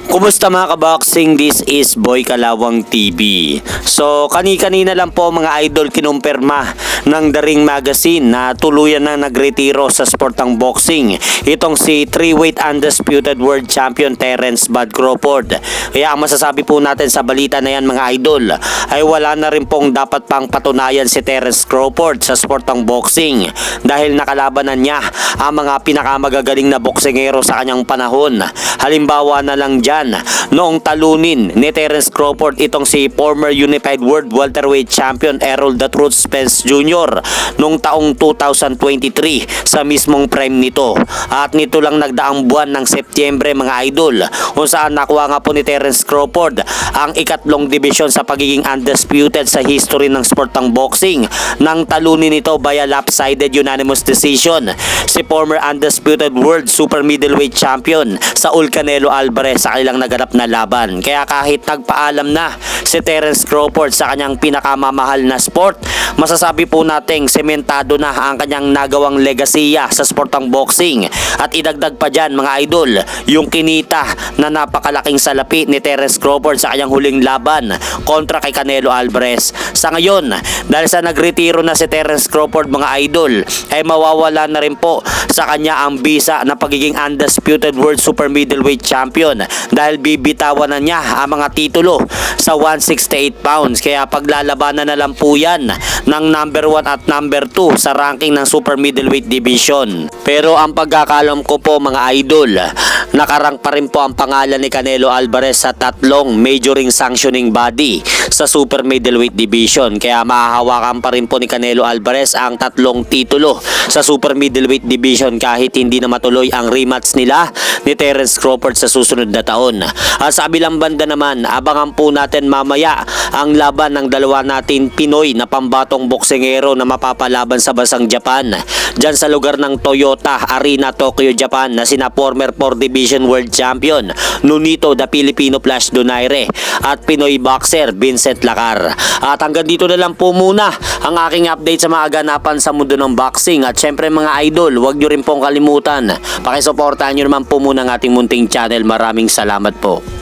Kumusta mga kaboxing? This is Boy Kalawang TV. So kani-kanina lang po mga idol kinumpirma ng The Ring Magazine na tuluyan na nagretiro sa sportang boxing itong si 3-weight undisputed world champion Terence Bud Crawford. Kaya ang masasabi po natin sa balita na yan mga idol ay wala na rin pong dapat pang patunayan si Terence Crawford sa sportang boxing dahil nakalabanan niya ang mga pinakamagagaling na boksingero sa kanyang panahon. Halimbawa na lang dyan, noong talunin ni Terence Crawford itong si former Unified World Welterweight Champion Errol "The Truth" Spence Jr. noong taong 2023 sa mismong prime nito. At nito lang nagdaang buwan ng Setyembre mga idol kung saan nakuha nga po ni Terence Crawford ang ikatlong division sa pagiging undisputed sa history ng sportang boxing nang talunin ito via lopsided unanimous decision si former undisputed world super middleweight champion Saul Canelo Alvarez sa kanilang naganap na laban. Kaya kahit nagpaalam na si Terence Crawford sa kanyang pinakamamahal na sport, masasabi po nating sementado na ang kanyang nagawang legasiya sa sportang boxing. At idagdag pa dyan mga idol, yung kinita na napakalaking salapi ni Terence Crawford sa kanyang huling laban kontra kay Canelo Alvarez. Sa ngayon, dahil sa nagretiro na si Terence Crawford mga idol, ay mawawala na rin po sa kanya ang bisa na pagiging undisputed world super middleweight champion dahil bibitawan na niya ang mga titulo sa 168 pounds. Kaya paglalabanan na lang po yan ng number 1 at number 2 sa ranking ng super middleweight division. Pero ang pagkakalam ko po mga idol, nakarang pa rin po ang pangalan ni Canelo Alvarez sa tatlong majoring sanctioning body sa super middleweight division. Kaya mahahawakan pa rin po ni Canelo Alvarez ang tatlong titulo sa super middleweight division kahit hindi na matuloy ang rematch nila ni Terence Crawford sa susunod na taon. Sa kabilang banda naman, abangan po natin mamaya ang laban ng dalawa natin Pinoy na pambatong boksingero na mapapalaban sa bansang Japan dyan sa lugar ng Toyota Arena, Tokyo, Japan na sina former 4 Division World Champion Nonito the Filipino Flash Donaire at Pinoy boxer Vincent Lacar. At hanggang dito na lang po muna ang aking update sa mga ganapan sa mundo ng boxing. At syempre mga idol, huwag nyo rin pong kalimutan, pakisuportahan nyo naman po muna ang ating munting channel. Maraming salamat po.